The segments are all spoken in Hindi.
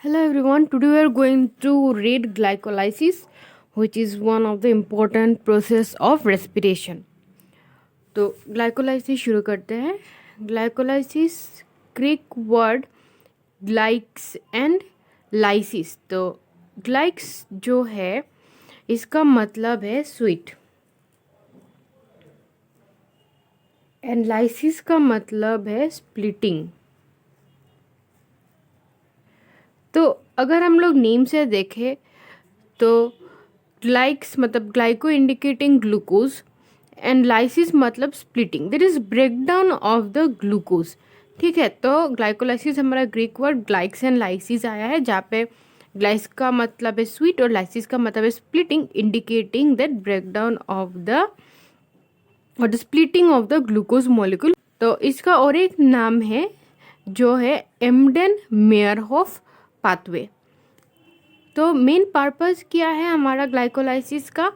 Hello everyone, today we are going to read glycolysis, which is one of the important process of respiration. तो ग्लाइकोलाइसिस शुरू करते हैं. Glycolysis Greek word glykys and lysis. तो ग्लाइक्स जो है इसका मतलब है स्वीट एंड लाइसिस का मतलब है स्प्लिटिंग. तो अगर हम लोग नेम से देखें तो ग्लाइक्स मतलब glyco indicating glucose and lysis मतलब splitting. There is breakdown of the glucose. ठीक है, तो ग्लाइकोलाइसिस हमारा Greek word glykys and lysis आया है, जहाँ पे ग्लाइस का मतलब है स्वीट और लाइसिस का मतलब है splitting, indicating that breakdown of the splitting of the glucose molecule. तो इसका और एक नाम है जो है एम्डेन मेयरहोफ पाथवे. तो मेन पर्पस क्या है हमारा ग्लाइकोलाइसिस का?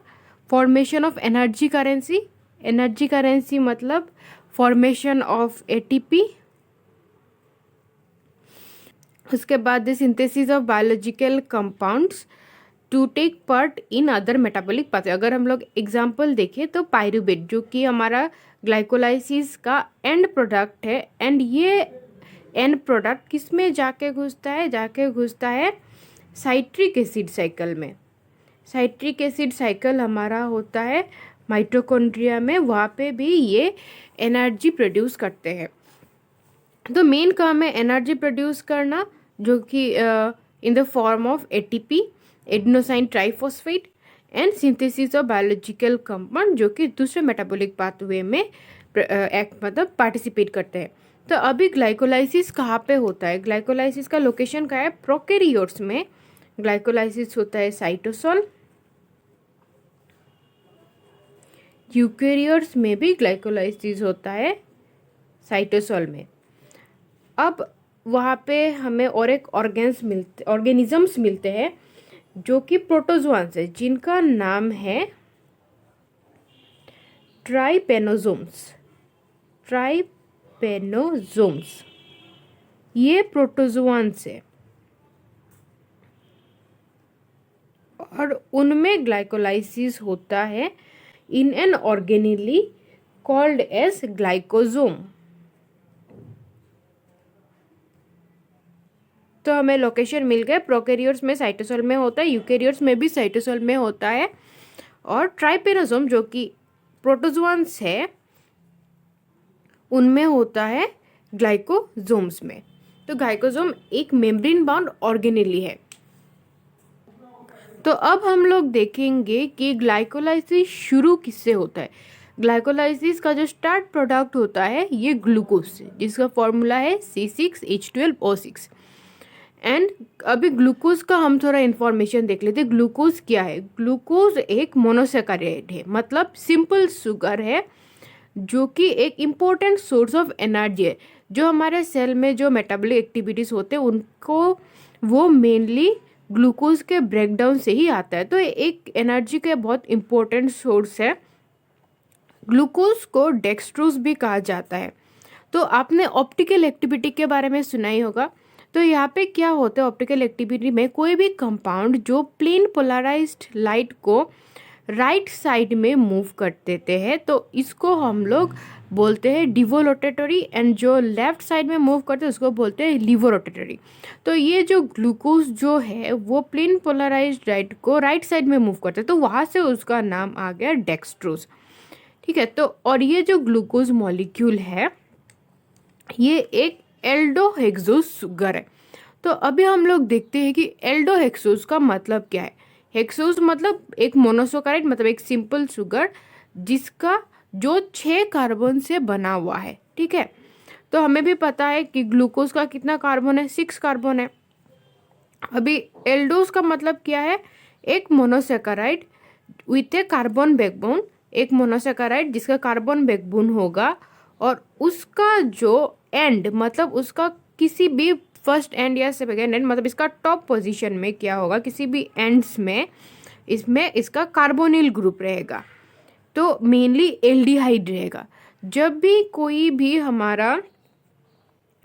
Formation of energy currency. Energy currency मतलब फॉर्मेशन ऑफ एटीपी. उसके बाद the synthesis of biological compounds to take part in other metabolic pathway. अगर हम लोग एग्जांपल देखें तो पायरुवेट जो कि हमारा ग्लाइकोलाइसिस का एंड प्रोडक्ट है, एंड ये एंड प्रोडक्ट किस में जाके घुसता है साइट्रिक एसिड साइकिल में. साइट्रिक एसिड साइकिल हमारा होता है माइटोकॉन्ड्रिया में, वहाँ पे भी ये एनर्जी प्रोड्यूस करते हैं. तो मेन काम है एनर्जी प्रोड्यूस करना, जो कि in the form of ATP, adenosine triphosphate, and synthesis of biological compound जो कि दूसरे मेटाबॉलिक पाथवे में मतलब पार्टिसिपेट करते हैं. तो अभी ग्लाइकोलाइसिस कहाँ पे होता है? ग्लाइकोलाइसिस का लोकेशन कहाँ है? प्रोकैरियोट्स में ग्लाइकोलाइसिस होता है साइटोसोल. यूकेरियोट्स में भी ग्लाइकोलाइसिस होता है साइटोसोल में. अब वहाँ पे हमें और एक ऑर्गेनिजम्स मिलते हैं जो कि प्रोटोजोआंस है, जिनका नाम है ट्राइपेनोसोम्स. ये प्रोटोजोआंस है और उनमें ग्लाइकोलाइसिस होता है in an organelle called as glycosome. तो हमें लोकेशन मिल गए. प्रोकैरियोट्स में साइटोसोल में होता है, यूकेरियोट्स में भी साइटोसोल में होता है, और ट्राइपेनोसोम जो कि प्रोटोजोआंस है उनमें होता है ग्लाइकोसोम्स में. तो ग्लाइकोसोम एक मेम्ब्रेन बाउंड ऑर्गेनेली है. तो अब हम लोग देखेंगे कि ग्लाइकोलाइसिस शुरू किससे होता है. ग्लाइकोलाइसिस का जो स्टार्ट प्रोडक्ट होता है ये ग्लूकोज से, जिसका फॉर्मूला है C6H12O6. एंड अभी ग्लूकोज का हम थोड़ा इन्फॉर्मेशन देख लेते हैं. ग्लूकोज क्या है? ग्लूकोज एक मोनोसैकेराइड है, मतलब सिंपल शुगर है, जो कि एक इम्पोर्टेंट सोर्स ऑफ एनर्जी है. जो हमारे सेल में जो मेटाबॉलिक एक्टिविटीज़ होते हैं उनको वो मेनली ग्लूकोज के ब्रेकडाउन से ही आता है. तो एक एनर्जी का बहुत इम्पोर्टेंट सोर्स है. ग्लूकोज को डेक्सट्रोज भी कहा जाता है. तो आपने ऑप्टिकल एक्टिविटी के बारे में सुना ही होगा. तो यहाँ पे क्या होता है ऑप्टिकल एक्टिविटी में? कोई भी कंपाउंड जो प्लेन पोलराइज्ड लाइट को राइट साइड में मूव कर देते हैं तो इसको हम लोग बोलते हैं डिवोरोटेटरी, एंड जो लेफ्ट साइड में मूव करते हैं उसको बोलते हैं लिवोरोटेटरी. तो ये जो ग्लूकोज जो है वो प्लेन पोलराइज्ड लाइट को राइट साइड में मूव करते हैं, तो वहाँ से उसका नाम आ गया डेक्सट्रोज. ठीक है, तो और ये जो ग्लूकोज मॉलिक्यूल है ये एक एल्डोहेक्सोज शुगर है. तो अभी हम लोग देखते हैं कि एल्डोहेक्सोज का मतलब क्या है. हेक्सोज मतलब एक मोनोसैकेराइड, मतलब एक सिंपल शुगर जिसका जो 6 कार्बन से बना हुआ है. ठीक है, तो हमें भी पता है कि ग्लूकोज का कितना कार्बन है? 6 कार्बन है. अभी एल्डोज का मतलब क्या है? एक monosaccharide with A carbon backbone. एक मोनोसैकेराइड जिसका कार्बन बैकबोन होगा और उसका जो एंड मतलब उसका किसी भी फर्स्ट एंड या सेकेंड एंड मतलब इसका टॉप पोजीशन में क्या होगा, किसी भी एंड्स में इसमें इसका कार्बोनिल ग्रुप रहेगा. तो मेनली एल्डिहाइड रहेगा. जब भी कोई भी हमारा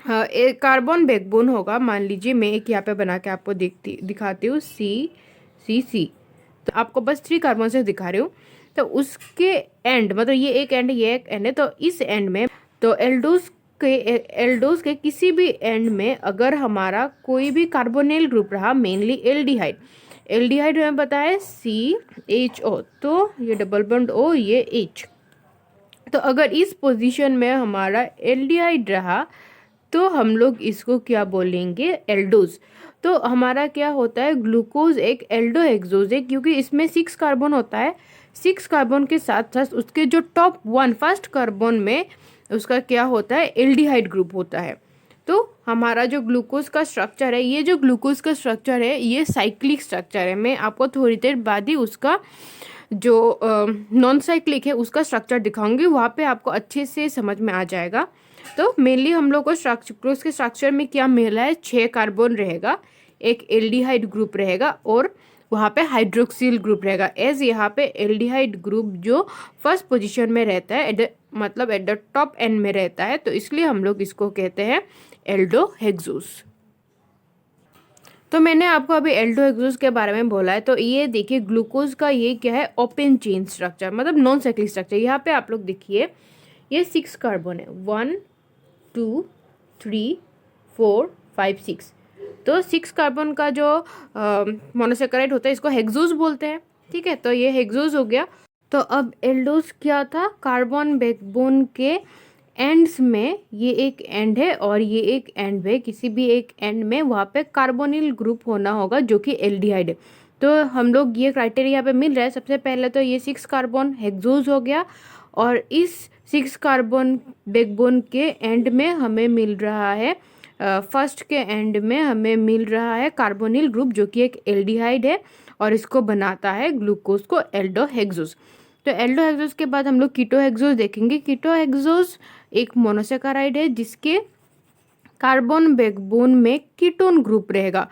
हाँ, एक कार्बन बैकबोन होगा। मान लीजिए मैं एक यहाँ पे बना के आपको दिखाती हूँ, सी। तो आपको बस 3 कार्बन से दिखा रही हूँ। तो उसके एंड, मतलब ये एक एंड, ये एक एंड है, तो इस एंड में, तो एल्डोज के किसी भी एंड में अगर हमारा कोई भी कार्बोनिल ग्रुप रहा, मेनली एल्डिहाइड हमें पता है CHO, तो ये डबल बॉन्ड O, ये H। तो अगर इस पोजीशन में हमारा एल्डिहाइड रहा तो हम लोग इसको क्या बोलेंगे, एल्डोज। तो हमारा क्या होता है, ग्लूकोज एक एल्डोहेक्सोज है, क्योंकि इसमें 6 कार्बन होता है। 6 कार्बन के साथ साथ उसके जो टॉप 1 फर्स्ट कार्बन में उसका क्या होता है, एल्डिहाइड ग्रुप होता है। तो हमारा जो ग्लूकोज का स्ट्रक्चर है, ये जो ग्लूकोज का स्ट्रक्चर है ये साइक्लिक स्ट्रक्चर है। मैं आपको थोड़ी देर बाद ही उसका जो नॉन साइक्लिक है उसका स्ट्रक्चर दिखाऊंगी, वहाँ पे आपको अच्छे से समझ में आ जाएगा। तो मेनली हम लोग को ग्लूकोज के स्ट्रक्चर में क्या मिला है, 6 कार्बन रहेगा, एक एल्डिहाइड ग्रुप रहेगा और वहाँ पे हाइड्रोक्सिल ग्रुप रहेगा। एज यहाँ पे एल्डिहाइड ग्रुप जो फर्स्ट पोजीशन में रहता है, मतलब एट द टॉप एंड में रहता है, तो इसलिए हम लोग इसको कहते हैं एल्डोहेक्सोज। तो मैंने आपको अभी एल्डोहेक्सोज के बारे में बोला है। तो ये देखिए ग्लूकोज का ये क्या है, ओपन चेन स्ट्रक्चर, मतलब नॉन साइक्लिक स्ट्रक्चर। यहाँ पे आप लोग देखिए ये 6 कार्बन है, 1 2 3 4 5 6। तो 6 कार्बन का जो मोनोसेकेराइड होता है इसको हेक्सोज बोलते हैं। ठीक है, तो ये हेक्सोज हो गया। तो अब एल्डोज क्या था, कार्बन बैकबोन के एंड्स में, ये एक एंड है और ये एक एंड है, किसी भी एक एंड में वहाँ पे कार्बोनिल ग्रुप होना होगा जो कि एल्डिहाइड है। तो हम लोग ये क्राइटेरिया यहाँ पे मिल रहा है। सबसे पहले तो ये 6 कार्बन हेक्सोज हो गया और इस 6 कार्बन बैकबोन के एंड में हमें मिल रहा है, फर्स्ट के एंड में हमें मिल रहा है कार्बोनिल ग्रुप जो कि एक एल्डिहाइड है और इसको बनाता है ग्लूकोज को एल्डोहेक्सोज। तो एल्डोहेक्सोज के बाद हम लोग कीटोहेक्सोज देखेंगे। कीटोहेक्सोज एक मोनोसेकेराइड है जिसके कार्बन बैकबोन में कीटोन ग्रुप रहेगा।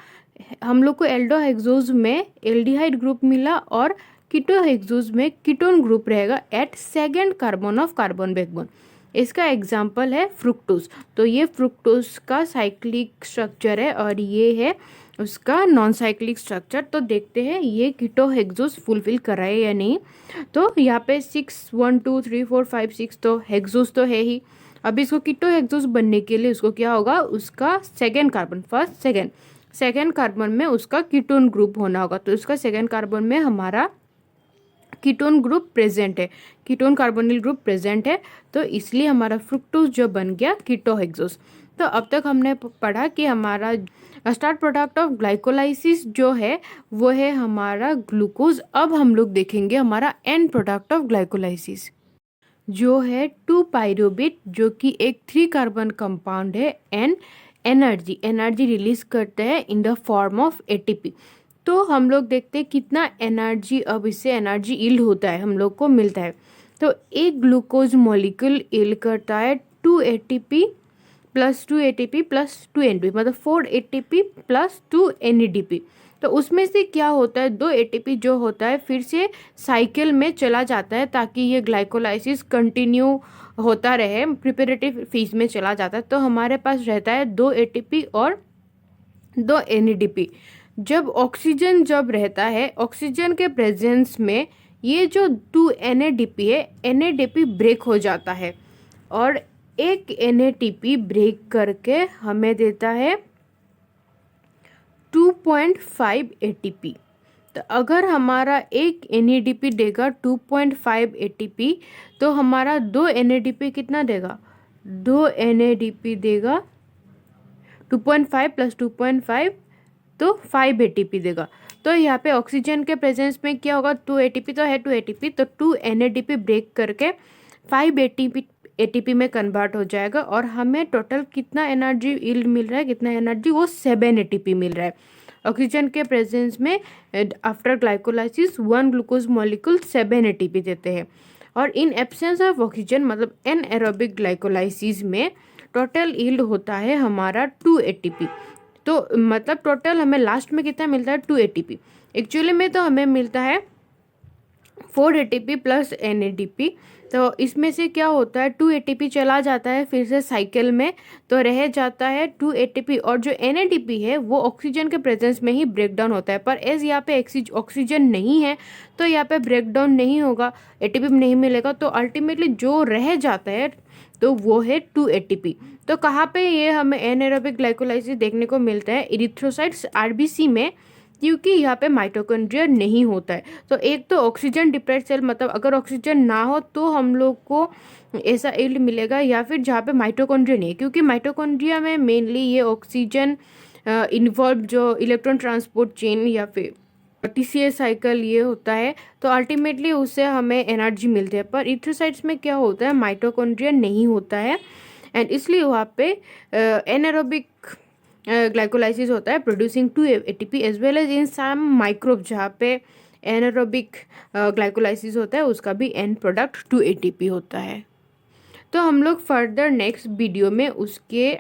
हम लोग को एल्डोहेक्सोज में एल्डिहाइड ग्रुप मिला और कीटोहेक्सोज में कीटोन ग्रुप रहेगा at second carbon of carbon backbone. इसका एग्जाम्पल है फ्रुक्टोज। तो ये फ्रुक्टोज का साइक्लिक स्ट्रक्चर है और ये है उसका नॉन साइक्लिक स्ट्रक्चर। तो देखते हैं ये कीटोहेक्सोज फुलफिल कर रहा है या नहीं। तो यहाँ पे 6 1 2 3 4 5 6 तो हेक्सोज तो है ही। अब इसको कीटोहेक्सोज बनने के लिए उसको क्या होगा, उसका second carbon, first second carbon में उसका कीटोन ग्रुप होना होगा। तो उसका सेकेंड कार्बन में हमारा कीटोन ग्रुप प्रेजेंट है, कीटोन कार्बोनिल ग्रुप प्रेजेंट है, तो इसलिए हमारा फ्रुक्टोज जो बन गया कीटोहेक्सोज। तो अब तक हमने पढ़ा कि हमारा स्टार्ट प्रोडक्ट ऑफ ग्लाइकोलाइसिस जो है वो है हमारा ग्लूकोज। अब हम लोग देखेंगे हमारा एंड प्रोडक्ट ऑफ ग्लाइकोलाइसिस जो है 2 पायरुवेट, जो कि एक 3 कार्बन कंपाउंड है एंड एनर्जी रिलीज करते हैं in the form of ATP। तो हम लोग देखते हैं कितना एनर्जी, अब इससे एनर्जी यील्ड होता है, हम लोग को मिलता है। तो एक ग्लूकोज मॉलिक्यूल यील्ड करता है 2 ATP plus 2 ATP plus 2 NADP, मतलब 4 ATP प्लस 2 NADP। तो उसमें से क्या होता है, 2 ATP जो होता है फिर से साइकिल में चला जाता है ताकि ये ग्लाइकोलाइसिस कंटिन्यू होता रहे, प्रिपरेटिव फेज में चला जाता है। तो हमारे पास रहता है 2 ATP और 2 NADP। जब ऑक्सीजन रहता है, ऑक्सीजन के प्रेजेंस में ये जो 2 NADP है, NADP ब्रेक हो जाता है और एक NADP ब्रेक करके हमें देता है 2.5 ATP। तो अगर हमारा एक NADP देगा 2.5 ATP, तो हमारा 2 NADP कितना देगा, 2 NADP देगा 2.5 प्लस 2.5 तो 5 ATP देगा। तो यहाँ पे ऑक्सीजन के प्रेजेंस में क्या होगा, 2 ATP तो है 2 ATP, तो 2 NADP ब्रेक करके 5 ATP में कन्वर्ट हो जाएगा और हमें टोटल कितना एनर्जी यील्ड मिल रहा है, कितना एनर्जी, वो 7 ATP मिल रहा है। ऑक्सीजन के प्रेजेंस में after glycolysis 1 glucose molecule 7 ATP देते हैं और इन एब्सेंस ऑफ ऑक्सीजन, मतलब एनएरोबिक ग्लाइकोलाइसिस में टोटल यील्ड होता है हमारा 2 ATP। तो मतलब टोटल हमें लास्ट में कितना मिलता है, 2 ATP। एक्चुअली में तो हमें मिलता है 4 ATP प्लस NADP। तो इसमें से क्या होता है, 2 ATP चला जाता है फिर से साइकिल में, तो रह जाता है 2 ATP, और जो NADP है वो ऑक्सीजन के प्रेजेंस में ही ब्रेक डाउन होता है। पर एज यहाँ पे ऑक्सीजन नहीं है तो यहाँ पे ब्रेक डाउन नहीं होगा, ATP नहीं मिलेगा, तो अल्टीमेटली जो रह जाता है तो वो है 2 ATP। तो कहाँ पे ये हमें एनारोबिक ग्लाइकोलाइसिस देखने को मिलता है, इरिथ्रोसाइट्स RBC में, क्योंकि यहाँ पे माइटोकॉन्ड्रिया नहीं होता है। तो एक तो ऑक्सीजन डिप्राइव्ड सेल, मतलब अगर ऑक्सीजन ना हो तो हम लोग को ऐसा इल्ड मिलेगा, या फिर जहाँ पे माइटोकॉन्ड्रिया नहीं है, क्योंकि माइटोकॉन्ड्रिया में मेनली ये ऑक्सीजन इन्वॉल्व जो इलेक्ट्रॉन ट्रांसपोर्ट चेन या फिर TCA साइकिल ये होता है, तो अल्टीमेटली उससे हमें एनर्जी मिलती है। पर इरिथ्रोसाइट्स में क्या होता है, माइटोकॉन्ड्रिया नहीं होता है, एंड इसलिए वहाँ पे एनारोबिक ग्लाइकोलाइसिस होता है, producing 2 ATP as well as in some microbe जहाँ पे एनारोबिक ग्लाइकोलाइसिस होता है उसका भी एंड प्रोडक्ट 2 ATP होता है। तो हम लोग फर्दर नेक्स्ट वीडियो में उसके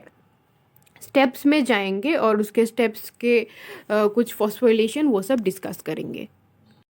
स्टेप्स में जाएंगे और उसके स्टेप्स के कुछ फॉस्फोरिलेशन वो सब डिस्कस करेंगे।